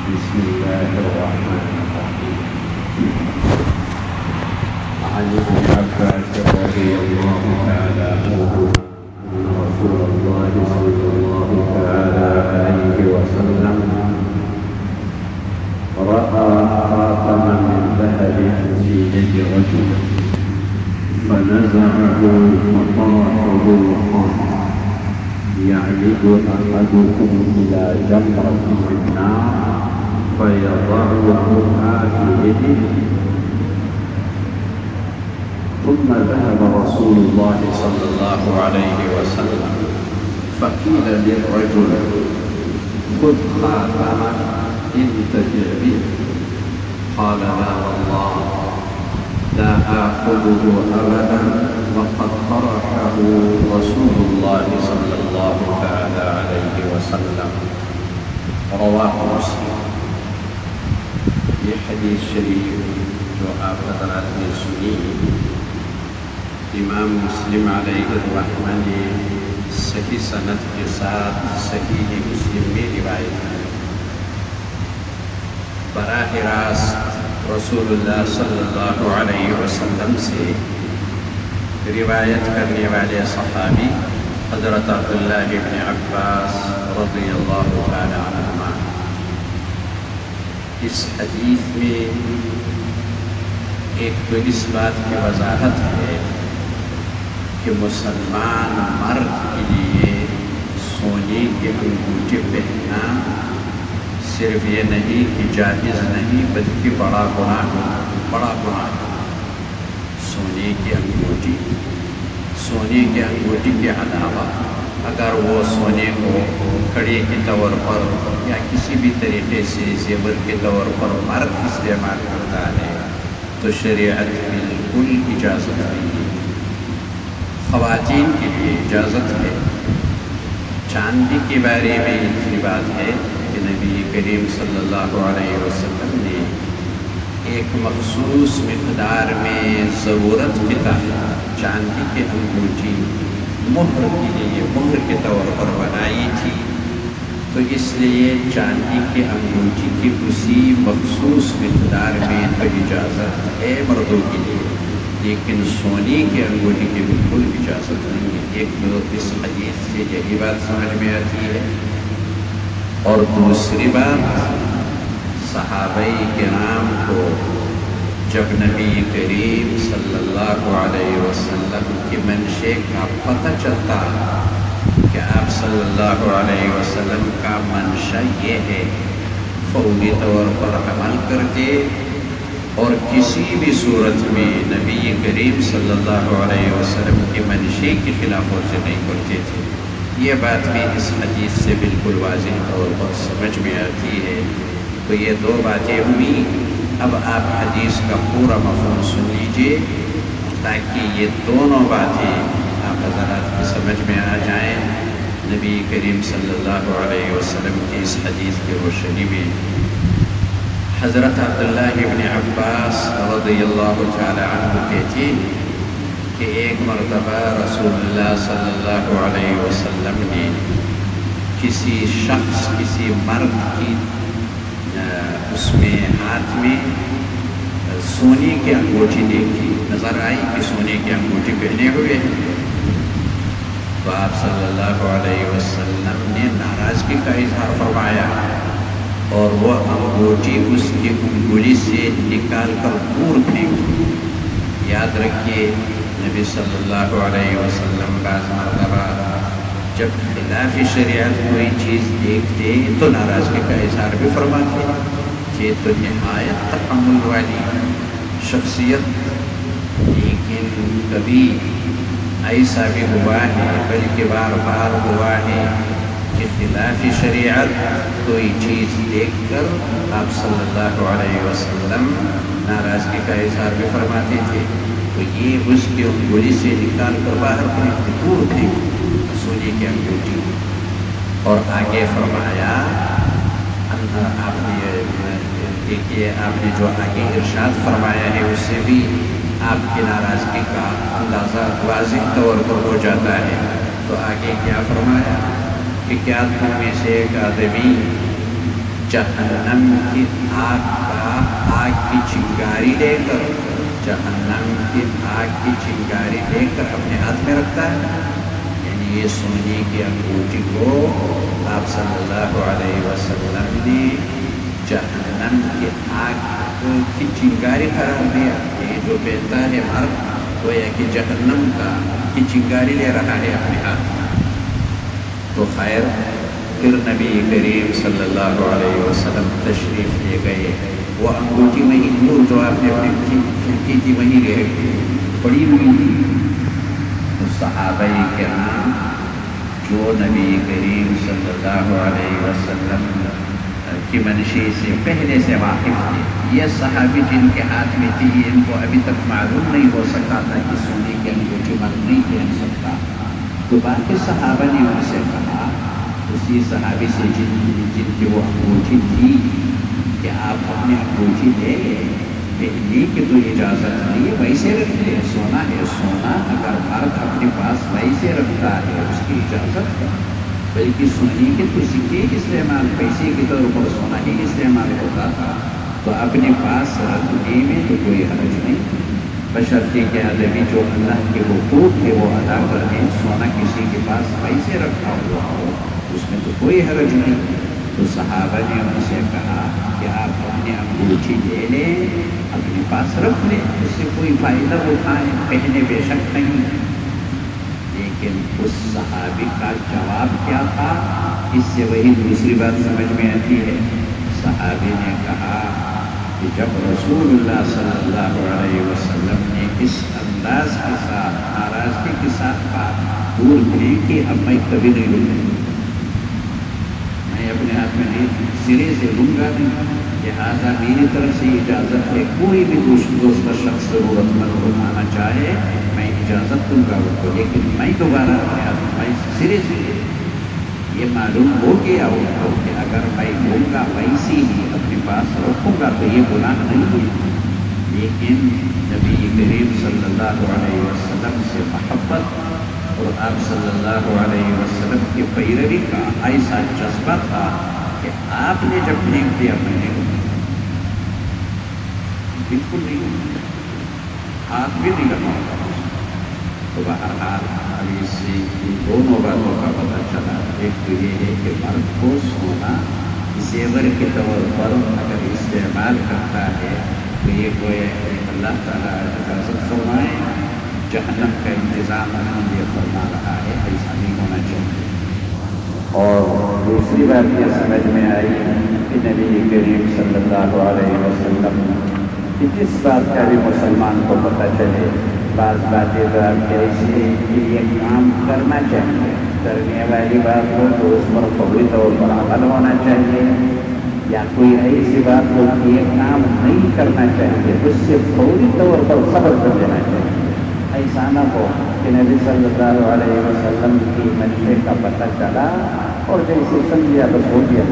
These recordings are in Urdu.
بسم الله الرحمن الرحيم. عن ابن عباس رضي الله تعالى عنه أن رسول الله صلى الله تعالى عليه وسلم رأى خاتما من ذهب في يد رجل فنزعه وطرحه وقال: يعمد أحدكم إلى جمرة من نار فيضعها في يده. ثم ذهب رسول الله صلى الله عليه وسلم فقيل للرجل: خذ خاتمك انتفع به. قال: لا والله لا آخذه أبدا وقد طرحه رسول الله صلى الله تعالى عليه وسلم. رواه مسلم. یہ حدیث شریف جو آپ حضرات نے سنی، امام مسلم علیہ الرحمہ نے صحیح سند کے ساتھ صحیح مسلم میں روایت ہے۔ براہ راست رسول اللہ صلی اللہ علیہ وسلم سے روایت کرنے والے صحابی حضرت عبداللہ بن عباس رضی اللہ تعالی عنہما۔ اس حدیث میں ایک تو اس بات کی وضاحت ہے کہ مسلمان مرد کے لیے سونے کے انگوٹھے پہننا صرف یہ نہیں کہ جائز نہیں بلکہ بڑا گناہ سونے کی انگوٹھی کے علاوہ اگر وہ سونے کو کڑی کے طور پر یا کسی بھی طریقے سے زیور کے طور پر مرد استعمال کرتا ہے تو شریعت بالکل اجازت نہیں ہے۔ خواتین کے لیے اجازت ہے۔ چاندی کے بارے میں اتنی بات ہے کہ نبی کریم صلی اللہ علیہ وسلم نے ایک مخصوص مقدار میں ضرورت کے تحت چاندی کی انگوٹھی مہر کے لیے مہر کے طور پر بنائی تھی، تو اس لیے چاندی کی انگوٹھی کی اسی مخصوص مقدار میں تو اجازت ہے مردوں کے لیے، لیکن سونے کی انگوٹھی کی بالکل اجازت نہیں ہے۔ ایک تو اس حدیث سے یہی بات سمجھ میں آتی ہے، اور دوسری بات صحابہ کرام کو جب نبی کریم صلی اللہ علیہ وسلم کی منشے کا پتہ چلتا کہ آپ صلی اللہ علیہ وسلم کا منشا یہ ہے، فوری طور پر عمل کرتے اور کسی بھی صورت میں نبی کریم صلی اللہ علیہ وسلم کی منشے کی خلاف ورزی نہیں کرتے تھے۔ یہ بات بھی اس حدیث سے بالکل واضح طور پر سمجھ میں آتی ہے۔ تو یہ دو باتیں ہوئی۔ اب آپ حدیث کا پورا مفہوم سن لیجئے تاکہ یہ دونوں باتیں آپ حضرات کی سمجھ میں آ جائیں۔ نبی کریم صلی اللہ علیہ وسلم کی اس حدیث کی روشنی میں حضرت عبداللہ بن عباس رضی اللہ تعالی عنہ کہتے ہیں کہ ایک مرتبہ رسول اللہ صلی اللہ علیہ وسلم نے کسی شخص کسی مرد کی اس میں ہاتھ میں سونے کی انگوٹھی دیکھی، نظر آئی کہ سونے کی انگوٹھی پہنے ہوئے ہیں، تو آپ صلی اللہ علیہ وسلم نے ناراضگی کا اظہار فرمایا اور وہ انگوٹھی اس کی انگلی سے نکال کر دور پھینکی۔ یاد رکھیے نبی صلی اللہ علیہ وسلم بعض مرتبہ جب خلاف شریعت کوئی چیز دیکھتے تو ناراضگی کا اظہار بھی فرماتے۔ یہ تو نہایت تحمل والی شخصیت، لیکن کبھی ایسا بھی ہوا ہے بلکہ بار بار ہوا ہے کہ خلاف شریعت کوئی چیز دیکھ کر آپ صلی اللہ علیہ وسلم ناراضگی کا اظہار بھی فرماتے تھے، تو یہ اس کی انگلی سے نکال کر باہر پھینک دور تھی سونے کی انگوٹھی، اور آگے فرمایا آپ نے دیکھیے آپ نے جو آگے ارشاد فرمایا ہے اس سے بھی آپ کی ناراضگی کا اندازہ واضح طور پر ہو جاتا ہے۔ تو آگے کیا فرمایا کہ کیا تم میں سے ایک آدمی جہنم کی آگ کی چنگاری لے کر، جہنم کی آگ کی چنگاری لے کر اپنے ہاتھ میں رکھتا ہے. یعنی یہ سونے کی انگوٹھی کو آپ صلی اللہ علیہ وسلم نے جہنم کی آگ کی چنگاری قرار دیا. یہ جو بیٹا ہے مرد گویا کہ جہنم کی چنگاری لے رہا ہے اپنے ہاتھ. تو خیر پھر نبی کریم صلی اللہ علیہ وسلم تشریف لے گئے. وہ انگوٹھی وہیں نور جو آپ نے اپنی کھڑکی تھی وہیں رہ پڑی ہوئی تھی. تو صحابہ کرام جو نبی کریم صلی اللہ علیہ وسلم کی منشی سے پہلے سے واقف تھے، یہ صحابی جن کے ہاتھ میں تھی ان کو ابھی تک معلوم نہیں ہو سکا تھا کہ سونے کی انگوٹھی مرد نہیں پہن سکتا. تو باقی صحابہ نے ان سے کہا، اسی صحابی سے جن کی وہ انگوٹھی تھی کہ آپ اپنی انگوٹھی لے پہننے کی تو اجازت نہیں ہے، ویسے رکھ لے. سونا ہے سونا، اگر مرد اپنے پاس ویسے رکھتا ہے اس کی اجازت ہے. بلکہ سونے کے تو سکے استعمال، پیسے کے طور پر سونا ہی استعمال ہوتا تھا. تو اپنے پاس رکھنے میں تو کوئی حرج نہیں، بشرطے کہ آدمی جو اللہ کے حقوق ہے وہ ادا کرنے. سونا کسی کے پاس پیسے رکھا ہوا ہو اس میں تو کوئی حرج نہیں. تو صحابہ نے ان سے کہا کہ آپ اپنی انگوٹھی لے لیں، اپنے پاس رکھ لیں، اس سے کوئی فائدہ اٹھائیں، پہنے بے شک نہیں. لیکن اس صحابی کا جواب کیا تھا؟ اس سے وہی دوسری بات سمجھ میں آتی ہے. صحابی نے کہا کہ جب رسول اللہ صلی اللہ علیہ وسلم نے اس انداز کے ساتھ ناراضگی کے ساتھ بات دور کی کہ اب میں کبھی نہیں لوں، میں اپنے ہاتھ میں نہیں سرے سے لوں گا نہیں، لہٰذا میری طرف سے اجازت ہے. کوئی بھی دوسرا شخص ضرورت مند اٹھانا چاہے میں اجازت دوں گا اس کو، لیکن میں دوبارہ اپنے ہاتھ میں سرے سے یہ معلوم ہو گیا ان کو کہ اگر میں لوں گا ویسے ہی اپنے پاس رکھوں گا تو یہ گناہ نہیں ہے. لیکن نبی کریم صلی اللہ علیہ وسلم سے محبت اور آپ صلی اللہ علیہ وسلم کی پیروی کا ایسا جذبہ تھا کہ آپ نے جب پھینک دیا میں نے بالکل نہیں، ہاتھ بھی نہیں لگاؤں گا. تو بہرحال ابھی اس سے دونوں باتوں کا پتہ چلا. ایک تو یہ ہے کہ مرد کو سونا زیور کے طور پر اگر استعمال کرتا ہے تو یہ کوئی اللہ تعالیٰ اجازت فرمائے، جہنم کا انتظام یہ فرما رہا ہے، ایسا نہیں ہونا چاہیے. اور دوسری بات یہ سمجھ میں آئی کہ نبی کریم صلی اللہ علیہ وسلم کہ جس بات کا بھی مسلمان کو پتہ چلے، بعض باتیں ذات ایسی ہے کہ یہ کام کرنا چاہیے، کرنے والی بات ہو تو اس پر فوری طور پر عمل ہونا چاہیے، یا کوئی ایسی بات ہو کہ یہ کام نہیں کرنا چاہیے اس سے فوری طور پر صبر کر لینا چاہیے. ایسا نہ ہو کہ نبی صلی اللہ علیہ وسلم کی منشے کا پتہ چلا اور جیسے سمجھا بس ہو گیا،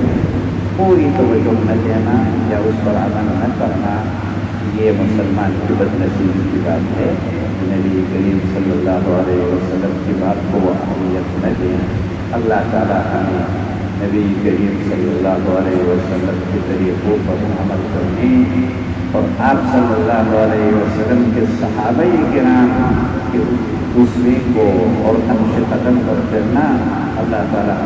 کوئی توجہ نہ دینا یا اس پر عمل نہ کرنا. یہ مسلمان کی بد نصیبی کی بات ہے. نبی کریم صلی اللہ علیہ وسلم کی بات کو وہ اہمیت نہ دیں. اللہ تعالیٰ ہمیں نبی کریم صلی اللہ علیہ وسلم کے طریقوں پر عمل کرنے اور آپ صلی اللہ علیہ وسلم کے صحابہ کرام کے اسوے کو اور نقش قدم پر چلنا اللہ تعالیٰ